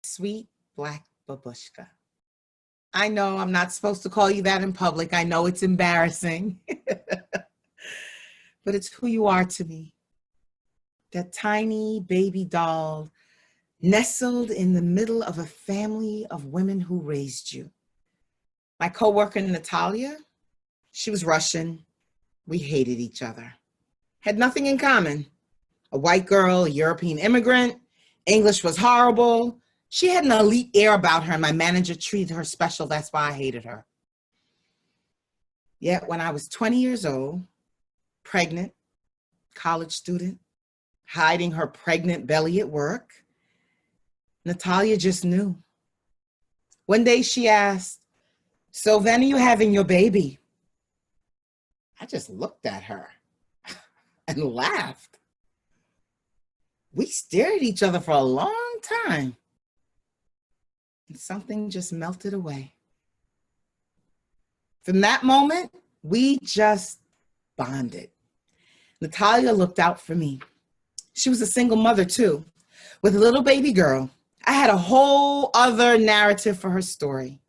sweet black babushka. I know I'm not supposed to call you that in public. I know it's embarrassing, but it's who you are to me. That tiny baby doll nestled in the middle of a family of women who raised you. My coworker, Natalia, she was Russian. We hated each other. Had nothing in common. A white girl, a European immigrant. English was horrible. She had an elite air about her, and my manager treated her special. That's why I hated her. Yet when I was 20 years old, pregnant, college student, hiding her pregnant belly at work, Natalia just knew. One day she asked, "So when are you having your baby?" I just looked at her and laughed. We stared at each other for a long time, and something just melted away. From that moment, we just bonded. Natalia looked out for me. She was a single mother too, with a little baby girl. I had a whole other narrative for her story.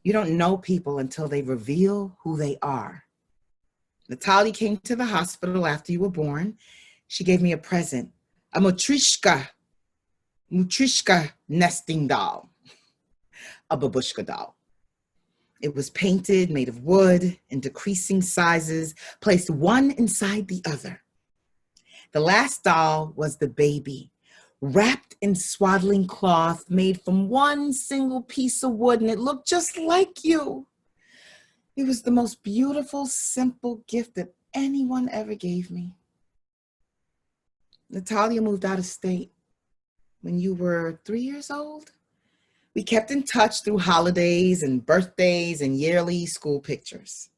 You don't know people until they reveal who they are. Natalia came to the hospital after you were born. She gave me a present, a Matryoshka nesting doll, a Babushka doll. It was painted, made of wood, in decreasing sizes, placed one inside the other. The last doll was the baby, wrapped in swaddling cloth, made from one single piece of wood, and it looked just like you. It was the most beautiful, simple gift that anyone ever gave me. Natalia moved out of state when you were 3 years old. We kept in touch through holidays and birthdays and yearly school pictures.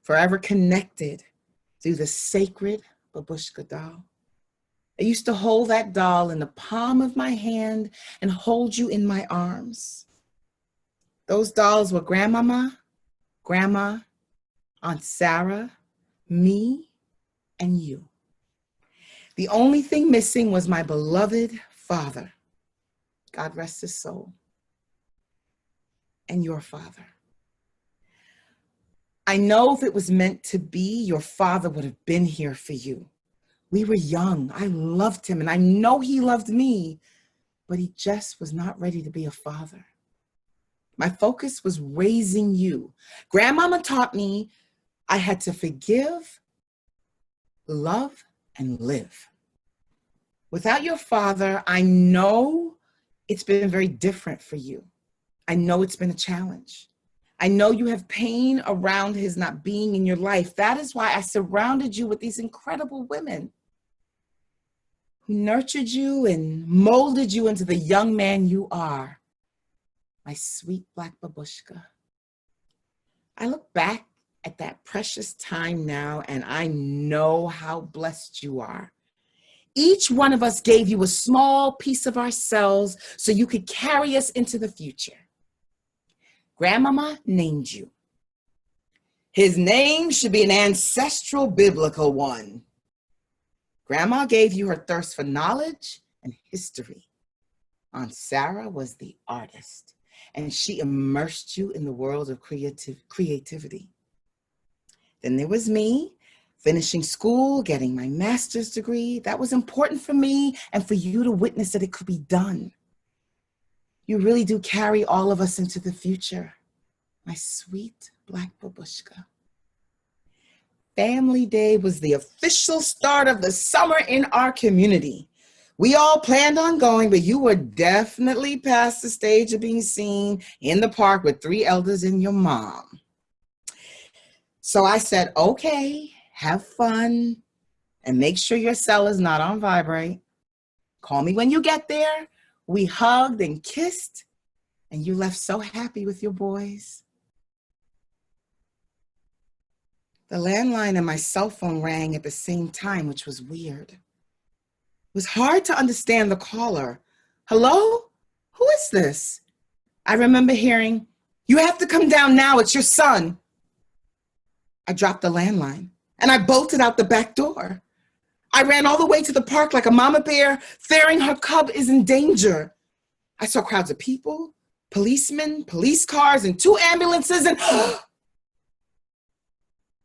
Forever connected through the sacred Babushka doll. I used to hold that doll in the palm of my hand and hold you in my arms. Those dolls were Grandmama, Grandma, Aunt Sarah, me, and you. The only thing missing was my beloved father. God rest his soul. And your father. I know if it was meant to be, your father would have been here for you. We were young. I loved him, and I know he loved me, but he just was not ready to be a father. My focus was raising you. Grandmama taught me I had to forgive, love, and live. Without your father, I know it's been very different for you. I know it's been a challenge. I know you have pain around his not being in your life. That is why I surrounded you with these incredible women who nurtured you and molded you into the young man you are, my sweet black babushka. I look back at that precious time now, and I know how blessed you are. Each one of us gave you a small piece of ourselves so you could carry us into the future. Grandmama named you. His name should be an ancestral biblical one. Grandma gave you her thirst for knowledge and history. Aunt Sarah was the artist, and she immersed you in the world of creativity. Then there was me, finishing school, getting my master's degree. That was important for me and for you to witness that it could be done. You really do carry all of us into the future, my sweet black babushka. Family Day was the official start of the summer in our community. We all planned on going, but you were definitely past the stage of being seen in the park with 3 elders and your mom. So I said, okay, have fun, and make sure your cell is not on vibrate. Call me when you get there. We hugged and kissed, and you left so happy with your boys. The landline and my cell phone rang at the same time, which was weird. It was hard to understand the caller. Hello? Who is this? I remember hearing, "You have to come down now, it's your son." I dropped the landline and I bolted out the back door. I ran all the way to the park like a mama bear fearing her cub is in danger. I saw crowds of people, policemen, police cars, and 2 ambulances, and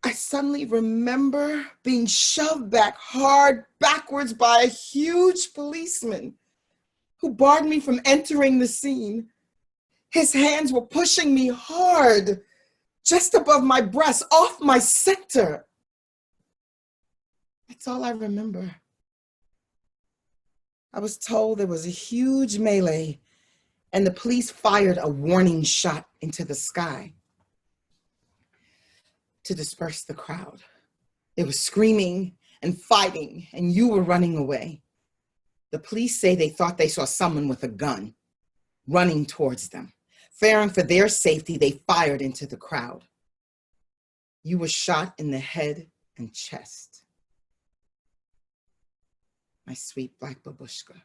I suddenly remember being shoved back hard backwards by a huge policeman who barred me from entering the scene. His hands were pushing me hard, just above my breast, off my center. That's all I remember. I was told there was a huge melee and the police fired a warning shot into the sky to disperse the crowd. They were screaming and fighting, and you were running away. The police say they thought they saw someone with a gun running towards them. Fearing for their safety, they fired into the crowd. You were shot in the head and chest. My sweet black babushka.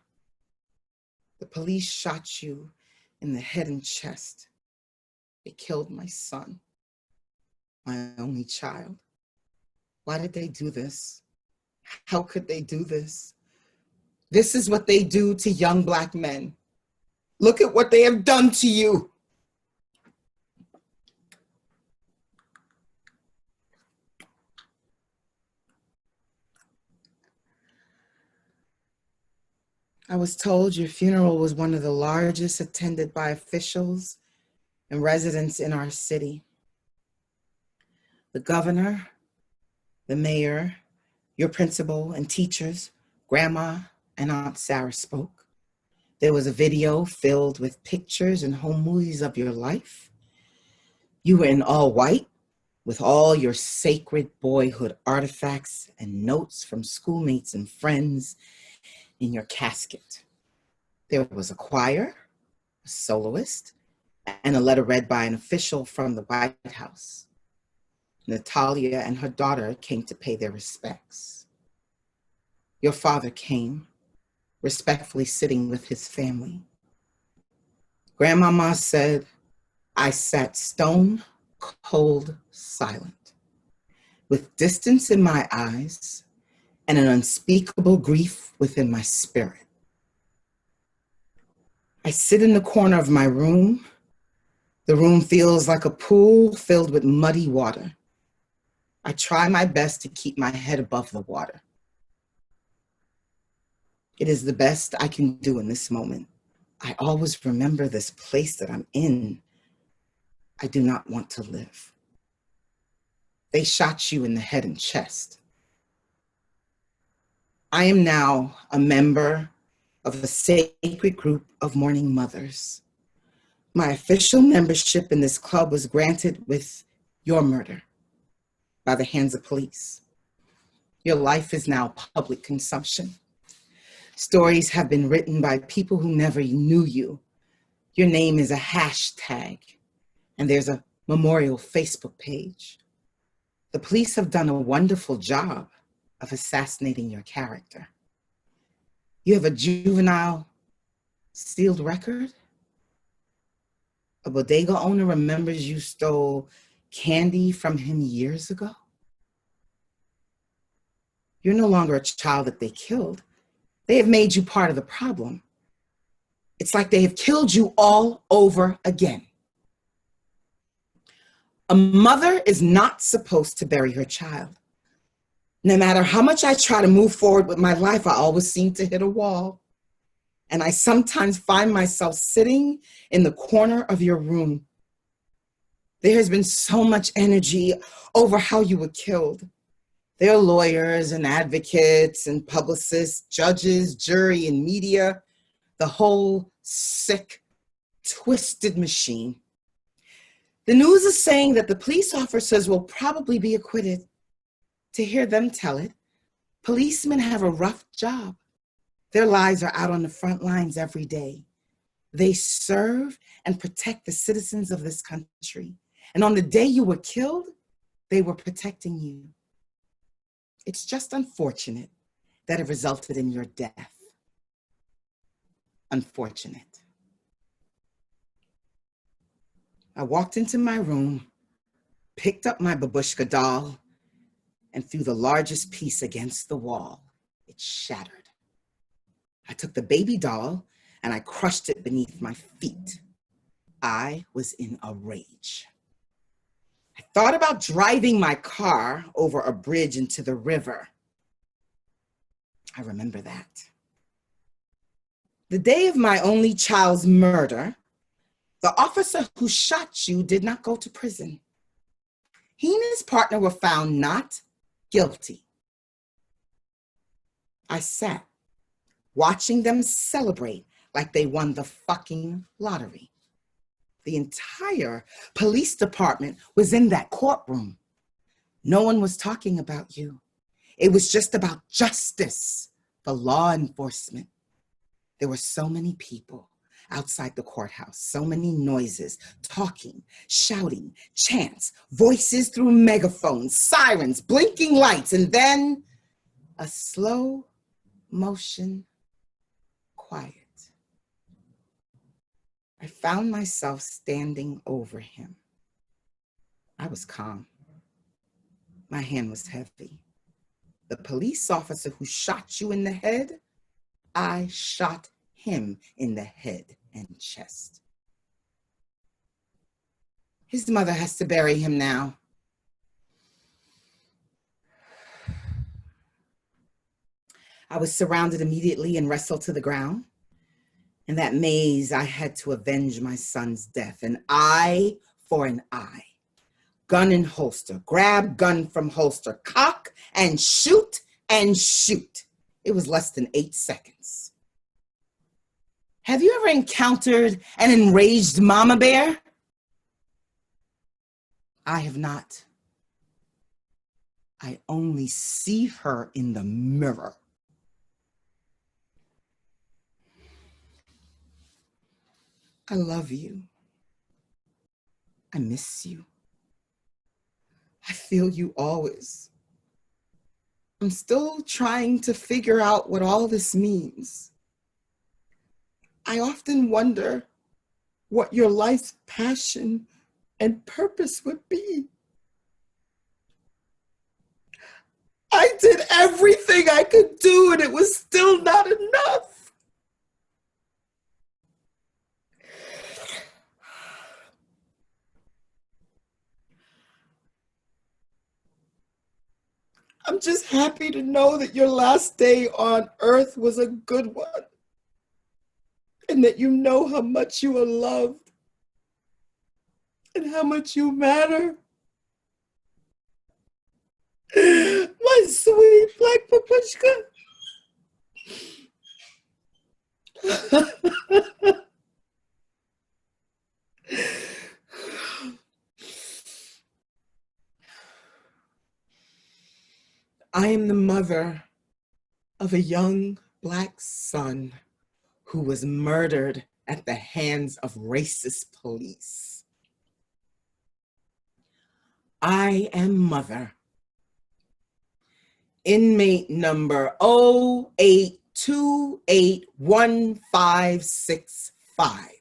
The police shot you in the head and chest. They killed my son, my only child. Why did they do this? How could they do this? This is what they do to young black men. Look at what they have done to you. I was told your funeral was one of the largest attended by officials and residents in our city. The governor, the mayor, your principal and teachers, grandma and Aunt Sarah spoke. There was a video filled with pictures and home movies of your life. You were in all white with all your sacred boyhood artifacts and notes from schoolmates and friends in your casket. There was a choir, a soloist, and a letter read by an official from the White House. Natalia and her daughter came to pay their respects. Your father came, respectfully sitting with his family. Grandmama said, I sat stone cold silent, with distance in my eyes and an unspeakable grief within my spirit. I sit in the corner of my room. The room feels like a pool filled with muddy water. I try my best to keep my head above the water. It is the best I can do in this moment. I always remember this place that I'm in. I do not want to live. They shot you in the head and chest. I am now a member of a sacred group of mourning mothers. My official membership in this club was granted with your murder by the hands of police. Your life is now public consumption. Stories have been written by people who never knew you. Your name is a hashtag, and there's a memorial Facebook page. The police have done a wonderful job of assassinating your character. You have a juvenile sealed record. A bodega owner remembers you stole candy from him years ago. You're no longer a child that they killed. They have made you part of the problem. It's like they have killed you all over again. A mother is not supposed to bury her child. No matter how much I try to move forward with my life, I always seem to hit a wall. And I sometimes find myself sitting in the corner of your room. There has been so much energy over how you were killed. There are lawyers and advocates and publicists, judges, jury, and media, the whole sick, twisted machine. The news is saying that the police officers will probably be acquitted. To hear them tell it, policemen have a rough job. Their lives are out on the front lines every day. They serve and protect the citizens of this country. And on the day you were killed, they were protecting you. It's just unfortunate that it resulted in your death. Unfortunate. I walked into my room, picked up my Babushka doll, and threw the largest piece against the wall. it shattered. I took the baby doll and I crushed it beneath my feet. I was in a rage. I thought about driving my car over a bridge into the river. I remember that. The day of my only child's murder, the officer who shot you did not go to prison. He and his partner were found not guilty. I sat watching them celebrate like they won the fucking lottery. The entire police department was in that courtroom. No one was talking about you. It was just about justice for law enforcement. There were so many people outside the courthouse, so many noises, talking, shouting, chants, voices through megaphones, sirens, blinking lights, and then a slow motion quiet. I found myself standing over him. I was calm. My hand was heavy. The police officer who shot you in the head, I shot him in the head and chest. His mother has to bury him now. I was surrounded immediately and wrestled to the ground. In that maze, I had to avenge my son's death, an eye for an eye. Gun in holster, grab gun from holster, cock and shoot and shoot. It was less than 8 seconds. Have you ever encountered an enraged mama bear? I have not. I only see her in the mirror. I love you. I miss you. I feel you always. I'm still trying to figure out what all this means. I often wonder what your life's passion and purpose would be. I did everything I could do and it was still not enough. I'm just happy to know that your last day on earth was a good one and that you know how much you are loved and how much you matter. My sweet black Babushka. I am the mother of a young Black son who was murdered at the hands of racist police. I am mother. Inmate number 08281565.